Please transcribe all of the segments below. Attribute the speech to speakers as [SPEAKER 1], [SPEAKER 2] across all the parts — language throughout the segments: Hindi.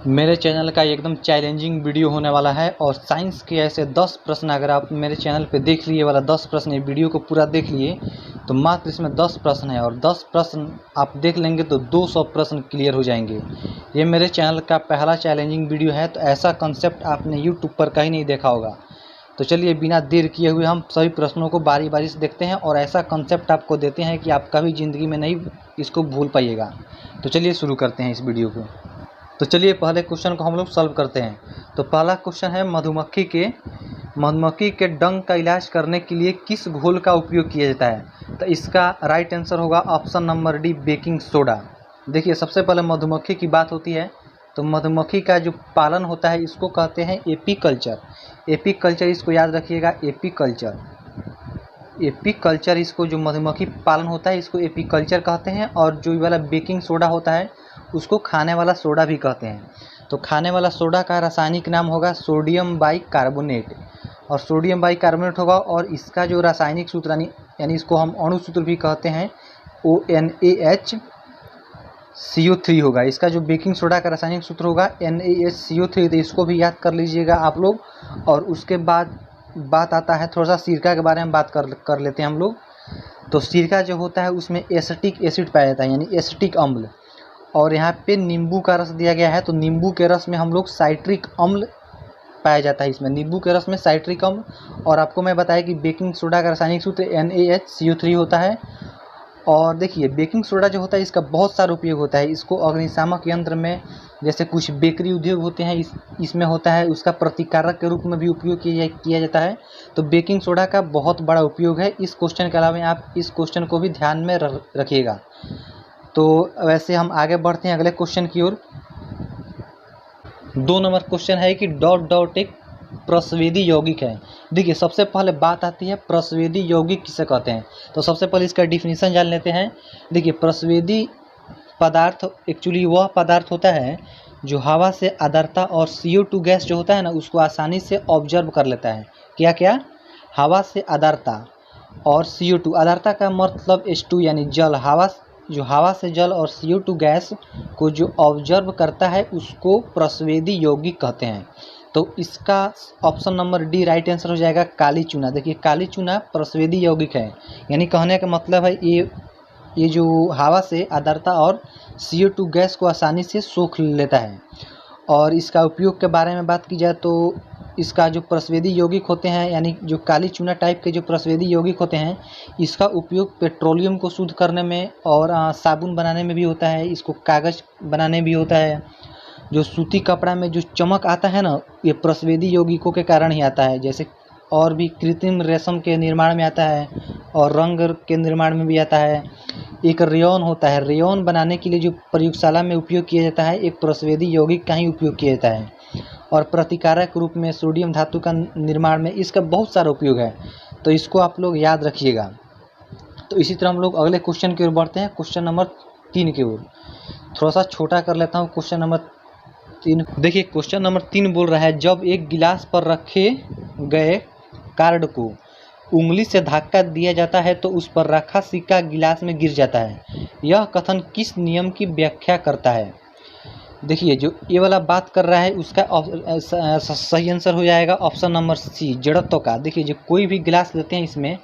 [SPEAKER 1] मेरे चैनल का एकदम चैलेंजिंग वीडियो होने वाला है और साइंस के ऐसे 10 प्रश्न अगर आप मेरे चैनल पे देख लिए वाला 10 प्रश्न, ये वीडियो को पूरा देख लिए तो मात्र इसमें 10 प्रश्न है और 10 प्रश्न आप देख लेंगे तो 200 प्रश्न क्लियर हो जाएंगे। ये मेरे चैनल का पहला चैलेंजिंग वीडियो है, तो ऐसा कंसेप्ट आपने यूट्यूब पर कहीं नहीं देखा होगा। तो चलिए बिना देर किए हुए हम सभी प्रश्नों को बारी बारी से देखते हैं और ऐसा कंसेप्ट आपको देते हैं कि आप कभी ज़िंदगी में नहीं इसको भूल पाइएगा। तो चलिए शुरू करते हैं इस वीडियो को। तो चलिए पहले क्वेश्चन को हम लोग सॉल्व करते हैं। तो पहला क्वेश्चन है मधुमक्खी के डंक का इलाज करने के लिए किस घोल का उपयोग किया जाता है। तो इसका राइट आंसर होगा option number D, baking soda. देखिए सबसे पहले मधुमक्खी की बात होती है तो मधुमक्खी का जो पालन होता है इसको कहते हैं एपीकल्चर। एपीकल्चर इसको याद रखिएगा, एपीकल्चर इसको जो मधुमक्खी पालन होता है इसको एपीकल्चर कहते हैं। और जो वाला बेकिंग सोडा होता है उसको खाने वाला सोडा भी कहते हैं। तो खाने वाला सोडा का रासायनिक नाम होगा सोडियम बाइकार्बोनेट और सोडियम बाइकार्बोनेट होगा। और इसका जो रासायनिक सूत्र यानी इसको हम अणु सूत्र भी कहते हैं ONaHCO3 होगा। इसका जो बेकिंग सोडा का रासायनिक सूत्र होगा NaHCO3, तो इसको भी याद कर लीजिएगा आप लोग। और उसके बाद बात आता है थोड़ा सा सिरका के बारे में बात कर लेते हैं हम लोग। तो सिरका जो होता है उसमें एसिटिक एसिड पाया जाता है यानी एसिटिक अम्ल। और यहाँ पे नींबू का रस दिया गया है तो नींबू के रस में हम लोग साइट्रिक अम्ल पाया जाता है। इसमें नींबू के रस में साइट्रिक अम्ल। और आपको मैं बताया कि बेकिंग सोडा का रासायनिक सूत्र NaHCO3 होता है। और देखिए बेकिंग सोडा जो होता है इसका बहुत सारा उपयोग होता है। इसको अग्निशामक यंत्र में, जैसे कुछ बेकरी उद्योग होते हैं इसमें होता है, उसका प्रतिकारक के रूप में भी उपयोग किया जाता है। तो बेकिंग सोडा का बहुत बड़ा उपयोग है। इस क्वेश्चन के अलावा आप इस क्वेश्चन को भी ध्यान में रखिएगा। तो वैसे हम आगे बढ़ते हैं अगले क्वेश्चन की ओर। 2 नंबर क्वेश्चन है कि डॉट डॉट एक प्रस्वेदी यौगिक है। देखिए सबसे पहले बात आती है प्रस्वेदी यौगिक किसे कहते हैं। तो सबसे पहले इसका डिफिनीशन जान लेते हैं। देखिए प्रस्वेदी पदार्थ एक्चुअली वह पदार्थ होता है जो हवा से आर्द्रता और CO2 गैस जो होता है ना उसको आसानी से ऑब्जर्व कर लेता है। क्या क्या? हवा से आर्द्रता और CO2। आर्द्रता का मतलब H2 यानी जल। हवा से जल और CO2 गैस को जो ऑब्जर्व करता है उसको प्रस्वेदी यौगिक कहते हैं। तो इसका option number D right answer हो जाएगा, काली चूना। देखिए काली चूना प्रस्वेदी यौगिक है, यानी कहने का मतलब है ये जो हवा से आर्द्रता और CO2 गैस को आसानी से सोख लेता है। और इसका उपयोग के बारे में बात की जाए तो इसका जो प्रस्वेदी यौगिक होते हैं यानी जो काली चूना टाइप के जो प्रस्वेदी यौगिक होते हैं इसका उपयोग पेट्रोलियम को शुद्ध करने में और साबुन बनाने में भी होता है। इसको कागज़ बनाने भी होता है। जो सूती कपड़ा में जो चमक आता है ना ये प्रस्वेदी यौगिकों के कारण ही आता है। जैसे और भी कृत्रिम रेशम के निर्माण में आता है और रंग के निर्माण में भी आता है। एक रेयॉन होता है, रेयॉन बनाने के लिए जो प्रयोगशाला में उपयोग किया जाता है एक प्रस्वेदी यौगिक का ही उपयोग किया जाता है। और प्रतिकारक रूप में सोडियम धातु का निर्माण में इसका बहुत सारा उपयोग है। तो इसको आप लोग याद रखिएगा। तो इसी तरह हम लोग अगले क्वेश्चन की ओर बढ़ते हैं, क्वेश्चन नंबर 3 की ओर। थोड़ा सा छोटा कर लेता हूँ क्वेश्चन नंबर 3। देखिए क्वेश्चन नंबर 3 बोल रहा है जब एक गिलास पर रखे गए कार्ड को उंगली से धक्का दिया जाता है तो उस पर रखा सिक्का गिलास में गिर जाता है। यह कथन किस नियम की व्याख्या करता है। देखिए जो ये वाला बात कर रहा है उसका सही आंसर हो जाएगा ऑप्शन नंबर सी, जड़त्व का। देखिए जो कोई भी गिलास लेते हैं इसमें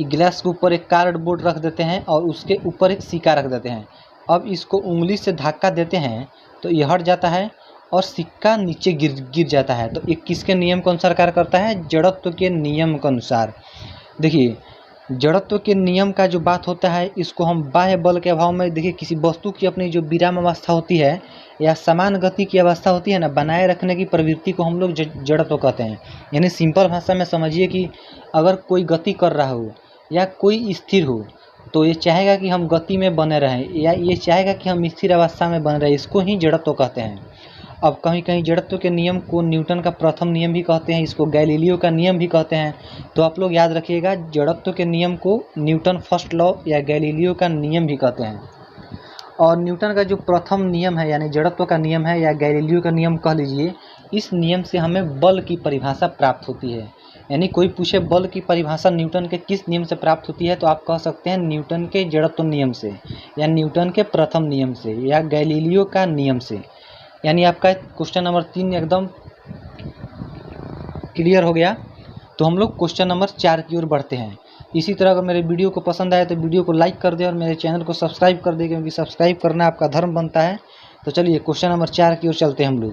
[SPEAKER 1] गिलास के ऊपर एक कार्डबोर्ड रख देते हैं और उसके ऊपर एक सिक्का रख देते हैं। अब इसको उंगली से धक्का देते हैं तो ये हट जाता है और सिक्का नीचे गिर जाता है। तो ये किसके नियम के अनुसार कार्य करता है? जड़त्व के नियम के अनुसार। देखिए जड़त्व के नियम का जो बात होता है इसको हम बाह्य बल के अभाव में, देखिए किसी वस्तु की अपनी जो विराम अवस्था होती है या समान गति की अवस्था होती है ना, बनाए रखने की प्रवृत्ति को हम लोग जड़त्व कहते हैं। यानी सिंपल भाषा में समझिए कि अगर कोई गति कर रहा हो या कोई स्थिर हो तो ये चाहेगा कि हम गति में बने रहें या ये चाहेगा कि हम स्थिर अवस्था में बने रहें, इसको ही जड़त्व कहते हैं। अब कहीं कहीं जड़त्व के नियम को न्यूटन का प्रथम नियम भी कहते हैं, इसको गैलीलियो का नियम भी कहते हैं। तो आप लोग याद रखिएगा जड़त्व के नियम को न्यूटन फर्स्ट लॉ या गैलीलियो का नियम भी कहते हैं। और न्यूटन का जो प्रथम नियम है यानी जड़त्व का नियम है या गैलीलियो का नियम कह लीजिए, इस नियम से हमें बल की परिभाषा प्राप्त होती है। यानी कोई पूछे बल की परिभाषा न्यूटन के किस नियम से प्राप्त होती है तो आप कह सकते हैं न्यूटन के जड़त्व नियम से या न्यूटन के प्रथम नियम से या गैलीलियो का नियम से। यानी आपका क्वेश्चन नंबर 3 एकदम क्लियर हो गया। तो हम लोग क्वेश्चन नंबर 4 की ओर बढ़ते हैं। इसी तरह अगर मेरे वीडियो को पसंद आए तो वीडियो को लाइक कर दे और मेरे चैनल को सब्सक्राइब कर दे, क्योंकि सब्सक्राइब करना आपका धर्म बनता है। तो चलिए क्वेश्चन नंबर 4 की ओर चलते हैं हम लोग।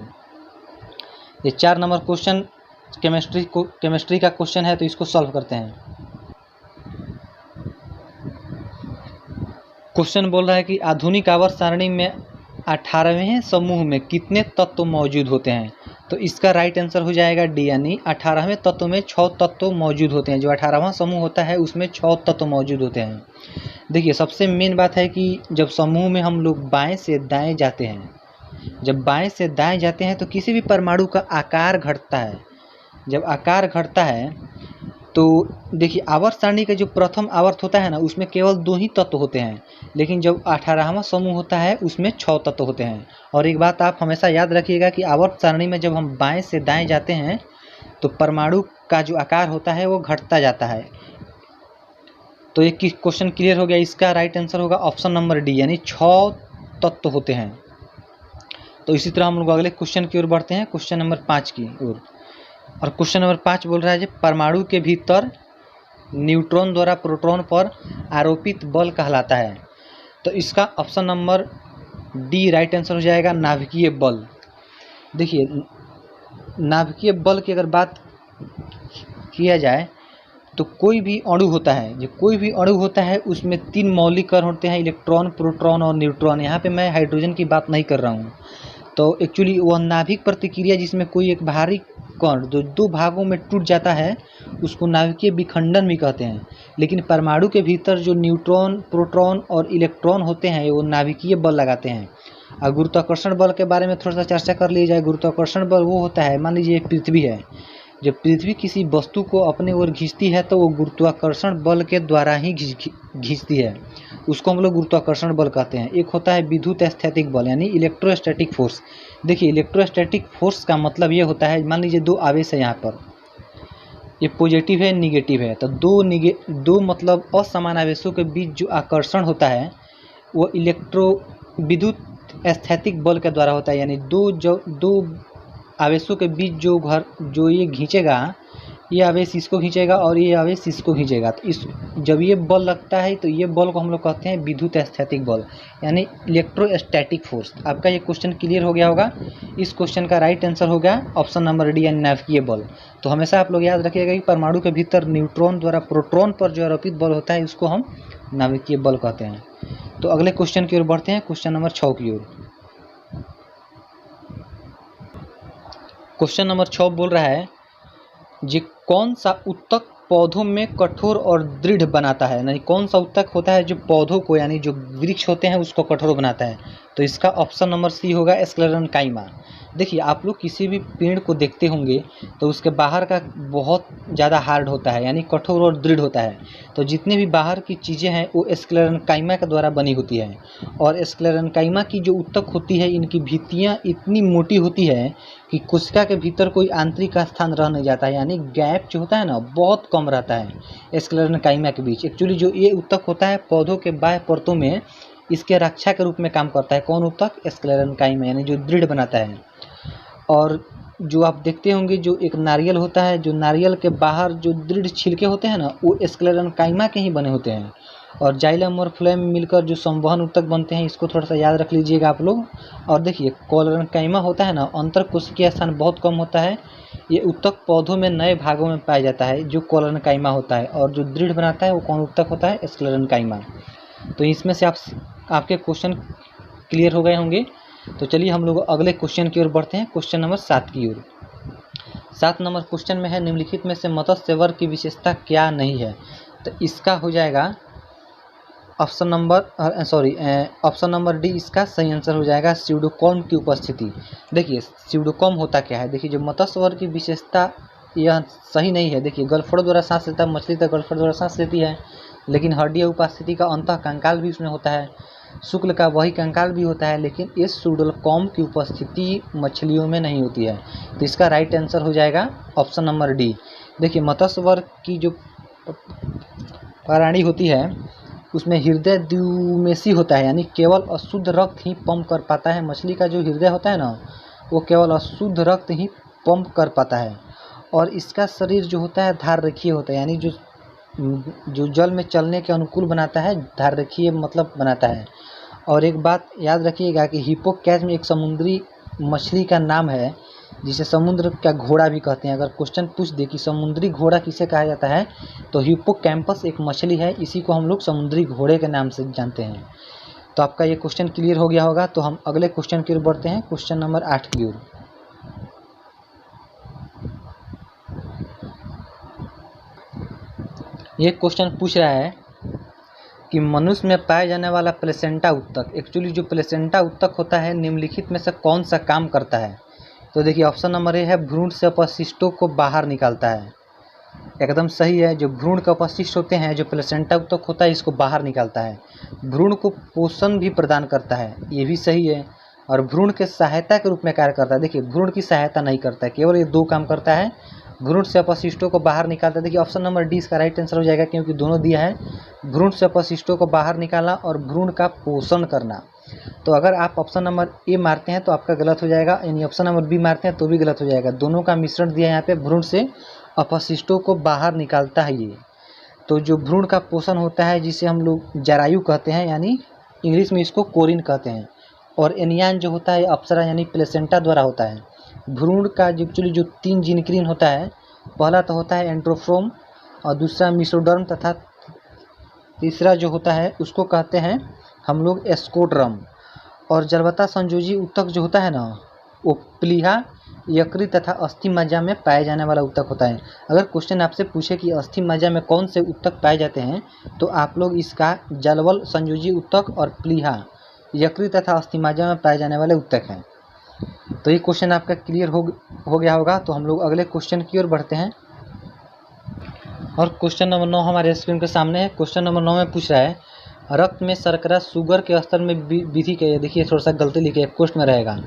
[SPEAKER 1] ये 4 नंबर क्वेश्चन केमिस्ट्री का क्वेश्चन है, तो इसको सॉल्व करते हैं। क्वेश्चन बोल रहा है कि आधुनिक आवर्त सारणी में 18वें समूह में कितने तत्व मौजूद होते हैं। तो इसका राइट आंसर हो जाएगा डी, यानी 18वें तत्व में 6 तत्व मौजूद होते हैं। जो 18वां समूह होता है उसमें 6 तत्व मौजूद होते हैं। देखिए सबसे मेन बात है कि जब समूह में हम लोग बाएं से दाएं जाते हैं, जब बाएं से दाएं जाते हैं तो किसी भी परमाणु का आकार घटता है। जब आकार घटता है तो देखिए आवर्त सारणी का जो प्रथम आवर्त होता है ना, उसमें केवल 2 ही तत्व होते हैं, लेकिन जब 18वां समूह होता है उसमें 6 तत्व होते हैं। और एक बात आप हमेशा याद रखिएगा कि आवर्त सारणी में जब हम बाएं से दाएं जाते हैं तो परमाणु का जो आकार होता है वो घटता जाता है। तो ये क्वेश्चन क्लियर हो गया। इसका राइट आंसर होगा ऑप्शन नंबर डी, यानी 6 तत्व होते हैं। तो इसी तरह हम लोग अगले क्वेश्चन की ओर बढ़ते हैं, क्वेश्चन नंबर 5 की ओर। और क्वेश्चन नंबर 5 बोल रहा है कि परमाणु के भीतर न्यूट्रॉन द्वारा प्रोटॉन पर आरोपित बल कहलाता है। तो इसका option number D right answer हो जाएगा, नाभिकीय बल। देखिए नाभिकीय बल की अगर बात किया जाए तो कोई भी अणु होता है, जो कोई भी अणु होता है उसमें 3 मौलिक कण होते हैं, इलेक्ट्रॉन, प्रोटॉन और न्यूट्रॉन। यहाँ पे मैं हाइड्रोजन की बात नहीं कर रहा हूँ। तो एक्चुअली वह नाभिक प्रतिक्रिया जिसमें कोई एक भारी कण जो 2 भागों में टूट जाता है उसको नाभिकीय विखंडन भी कहते हैं। लेकिन परमाणु के भीतर जो न्यूट्रॉन, प्रोटॉन और इलेक्ट्रॉन होते हैं वो नाभिकीय बल लगाते हैं। और गुरुत्वाकर्षण बल के बारे में थोड़ा सा चर्चा कर ली जाए। गुरुत्वाकर्षण बल वो होता है, मान लीजिए पृथ्वी है, जब पृथ्वी किसी वस्तु को अपने ओर खींचती है तो वो गुरुत्वाकर्षण बल के द्वारा ही खींचती है, उसको हम लोग गुरुत्वाकर्षण बल कहते हैं। एक होता है विद्युत स्थैतिक बल यानी इलेक्ट्रोस्टैटिक फोर्स। देखिए इलेक्ट्रोस्टैटिक फोर्स का मतलब ये होता है, मान लीजिए 2 आवेश है, यहाँ पर ये पॉजिटिव है, निगेटिव है, तो दो मतलब असमान आवेशों के बीच जो आकर्षण होता है वो विद्युत स्थैतिक बल के द्वारा होता है। यानी दो आवेशों के बीच जो ये खींचेगा, ये आवेश इसको खींचेगा और ये आवेश इसको खींचेगा, तो जब ये बल लगता है तो ये बल को हम लोग कहते हैं विद्युत स्थैतिक बल यानी इलेक्ट्रोस्टैटिक फोर्स। आपका ये क्वेश्चन क्लियर हो गया होगा। इस क्वेश्चन का राइट आंसर होगा ऑप्शन नंबर डी यानी नाभिकीय बल। तो हमेशा आप लोग याद रखिएगा कि परमाणु के भीतर न्यूट्रॉन द्वारा प्रोटॉन पर जो आरोपित बल होता है उसको हम नाभिकीय बल कहते हैं। तो अगले क्वेश्चन की ओर बढ़ते हैं, क्वेश्चन नंबर 6 की ओर। क्वेश्चन नंबर 6 बोल रहा है जी कौन सा उत्तक पौधों में कठोर और दृढ़ बनाता है। यानी कौन सा उत्तक होता है जो पौधों को यानी जो वृक्ष होते हैं उसको कठोर बनाता है। तो इसका ऑप्शन नंबर सी होगा, स्क्लेरेनकाइमा। देखिए आप लोग किसी भी पेड़ को देखते होंगे तो उसके बाहर का बहुत ज़्यादा हार्ड होता है यानी कठोर और दृढ़ होता है। तो जितने भी बाहर की चीज़ें हैं वो स्क्लेरेनकाइमा के द्वारा बनी होती है। और स्क्लेरेनकाइमा की जो उत्तक होती है इनकी भित्तियाँ इतनी मोटी होती है कि कोशिका के भीतर कोई आंतरिक स्थान रह नहीं जाता है, यानी गैप जो होता है ना बहुत कम रहता है स्क्लेरेनकाइमा के बीच। एक्चुअली जो ये उत्तक होता है पौधों के बाह्य परतों में इसके रक्षा के रूप में काम करता है। कौन उत्तक? स्क्लेरेनकाइमा, यानी जो दृढ़ बनाता है। और जो आप देखते होंगे जो एक नारियल होता है, जो नारियल के बाहर जो दृढ़ छिलके होते हैं ना वो स्क्लेरेनकाइमा के ही बने होते हैं। और जाइलम और फ्लेम मिलकर जो संवहन उत्तक बनते हैं, इसको थोड़ा सा याद रख लीजिएगा आप लोग। और देखिए कोलेरेनकाइमा होता है ना, अंतर कोशिकीय स्थान बहुत कम होता है। ये उत्तक पौधों में नए भागों में पाया जाता है जो कोलेरेनकाइमा होता है। और जो दृढ़ बनाता है वो कौन उत्तक होता है? स्क्लेरेनकाइमा। तो इसमें से आपके क्वेश्चन क्लियर हो गए होंगे। तो चलिए हम लोग अगले क्वेश्चन की ओर बढ़ते हैं, क्वेश्चन नंबर 7 की ओर। 7 नंबर क्वेश्चन में है निम्नलिखित में से मत्स्य वर्ग की विशेषता क्या नहीं है। तो इसका हो जाएगा ऑप्शन नंबर डी, इसका सही आंसर हो जाएगा स्यूडोकॉर्म की उपस्थिति। देखिए स्यूडोकॉर्म होता क्या है, देखिए जो मत्स्य वर्ग की विशेषता यह सही नहीं है। देखिए गलफड़ द्वारा सांस लेता है, मछली तो गलफड़ द्वारा सांस लेती है, लेकिन हड्डिया उपस्थिति का अंतः कंकाल भी उसमें होता है, शुक्ल का वही कंकाल भी होता है, लेकिन इस स्यूडोकॉर्म की उपस्थिति मछलियों में नहीं होती है। तो इसका राइट आंसर हो जाएगा ऑप्शन नंबर डी। देखिए मत्स्य वर्ग की जो प्राणी होती है उसमें हृदय द्विमेशी होता है, यानी केवल अशुद्ध रक्त ही पंप कर पाता है। मछली का जो हृदय होता है ना, वो केवल अशुद्ध रक्त ही पंप कर पाता है। और इसका शरीर जो होता है धाररेखीय होता है, यानी जो जल में चलने के अनुकूल बनाता है, धाररेखीय मतलब बनाता है। और एक बात याद रखिएगा कि हिप्पोकैम्पस एक समुद्री मछली का नाम है, जिसे समुद्र का घोड़ा भी कहते हैं। अगर क्वेश्चन पूछ दे कि समुद्री घोड़ा किसे कहा जाता है, तो हिप्पोकैम्पस एक मछली है, इसी को हम लोग समुद्री घोड़े के नाम से जानते हैं। तो आपका ये क्वेश्चन क्लियर हो गया होगा। तो हम अगले क्वेश्चन की ओर बढ़ते हैं, क्वेश्चन नंबर 8 की ओर। ये क्वेश्चन पूछ रहा है कि मनुष्य में पाए जाने वाला प्लेसेंटा उत्तक, एक्चुअली जो प्लेसेंटा उत्तक होता है निम्नलिखित में से कौन सा काम करता है। तो देखिए ऑप्शन नंबर ए है भ्रूण से अपशिष्टों को बाहर निकालता है। एकदम सही है। जो भ्रूण के अपशिष्ट होते हैं, जो प्लेसेंटा उत्तक होता है, इसको बाहर निकालता है। भ्रूण को पोषण भी प्रदान करता है, ये भी सही है। और भ्रूण के सहायता के रूप में कार्य करता है। देखिए भ्रूण की सहायता नहीं करता है, केवल ये 2 काम करता है, भ्रूण से अपशिष्टों को बाहर निकालता है। देखिए ऑप्शन नंबर डी इसका राइट आंसर हो जाएगा, क्योंकि दोनों दिया है, भ्रूण से अपशिष्टों को बाहर निकालना और भ्रूण का पोषण करना। तो अगर आप ऑप्शन नंबर ए मारते हैं तो आपका गलत हो जाएगा, यानी ऑप्शन नंबर बी मारते हैं तो भी गलत हो जाएगा। दोनों का मिश्रण दिया है यहाँ पे, भ्रूण से अपशिष्टों को बाहर निकालता है ये। तो जो भ्रूण का पोषण होता है, जिसे हम लोग जरायु कहते हैं, यानी इंग्लिश में इसको कोरिन कहते हैं। और एनियान जो होता है अप्सरा यानी प्लेसेंटा द्वारा होता है। भ्रूण का एक्चुअली जो 3 जिनक्रीन होता है, पहला तो होता है एंड्रोफ्रोम, और दूसरा मिसोडर्म, तथा तीसरा जो होता है उसको कहते हैं हम लोग एस्कोड्रम। और जलवता संयोजी उत्तक जो होता है ना, वो प्लीहा, यकृत तथा अस्थि मज्जा में पाए जाने वाला उत्तक होता है। अगर क्वेश्चन आपसे पूछे कि अस्थि मज्जा में कौन से उत्तक पाए जाते हैं, तो आप लोग इसका जलवल संयोजी उत्तक और प्लीहा, यकृत तथा अस्थि मज्जा में पाए जाने वाले उत्तक हैं। तो ये क्वेश्चन आपका क्लियर हो गया होगा। तो हम लोग अगले क्वेश्चन की ओर बढ़ते हैं। और क्वेश्चन नंबर 9 हमारे स्क्रीन के सामने है। क्वेश्चन नंबर 9 में पूछ रहा है रक्त में शर्करा शुगर के स्तर में विधि के, देखिए थोड़ा सा गलती लिखे, एक क्वेश्चन में रहेगा।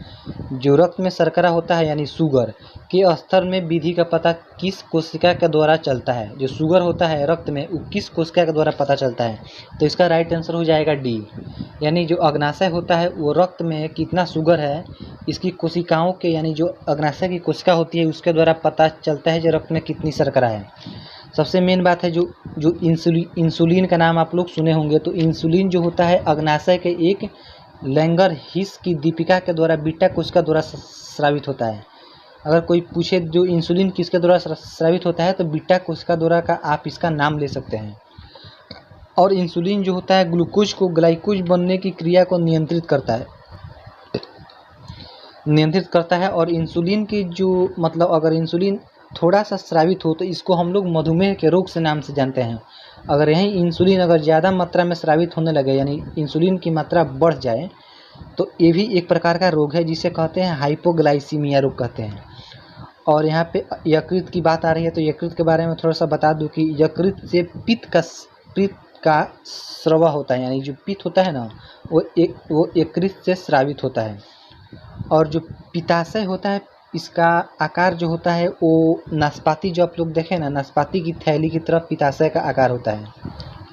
[SPEAKER 1] जो रक्त में शर्करा होता है यानी शुगर के स्तर में विधि का पता किस कोशिका के द्वारा चलता है। जो शुगर होता है रक्त में, वो किस कोशिका के द्वारा पता चलता है। तो इसका राइट आंसर हो जाएगा डी, यानी जो अग्नाशय होता है वो रक्त में कितना शुगर है, इसकी कोशिकाओं के, यानी जो अग्नाशय की कोशिका होती है उसके द्वारा पता चलता है जो रक्त में कितनी शर्करा है। सबसे मेन बात है जो इंसुलिन का नाम आप लोग सुने होंगे। तो इंसुलिन जो होता है अग्नाशय के एक लैंगर हिस की दीपिका के द्वारा बीटा कोशिका द्वारा स्रावित होता है। अगर कोई पूछे जो इंसुलिन किसके द्वारा स्रावित होता है, तो बीटा कोशिका द्वारा का आप इसका नाम ले सकते हैं। और इंसुलिन जो होता है ग्लूकोज को ग्लाइकोज बनने की क्रिया को नियंत्रित करता है। और इंसुलिन की जो मतलब अगर इंसुलिन थोड़ा सा स्रावित हो तो इसको हम लोग मधुमेह के रोग से नाम से जानते हैं। अगर यही इंसुलिन अगर ज़्यादा मात्रा में स्रावित होने लगे, यानी इंसुलिन की मात्रा बढ़ जाए, तो ये भी एक प्रकार का रोग है जिसे कहते हैं हाइपोग्लाइसीमिया रोग कहते हैं। और यहाँ पे यकृत की बात आ रही है, तो यकृत के बारे में थोड़ा सा बता दूं कि यकृत से पित्त का स्रव होता है, यानी जो पित्त होता है ना वो यकृत से स्रावित होता है। और जो पित्ताशय होता है, इसका आकार जो होता है वो नाशपाती, जो आप लोग देखें ना, नाशपाती की थैली की तरफ पित्ताशय का आकार होता है।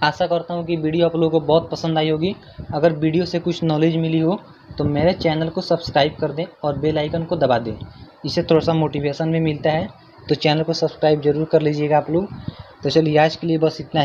[SPEAKER 1] आशा करता हूँ कि वीडियो आप लोगों को बहुत पसंद आई होगी। अगर वीडियो से कुछ नॉलेज मिली हो तो मेरे चैनल को सब्सक्राइब कर दें और बेल आइकन को दबा दें, इससे थोड़ा सा मोटिवेशन भी मिलता है। तो चैनल को सब्सक्राइब जरूर कर लीजिएगा आप लोग। तो चलिए आज के लिए बस इतना।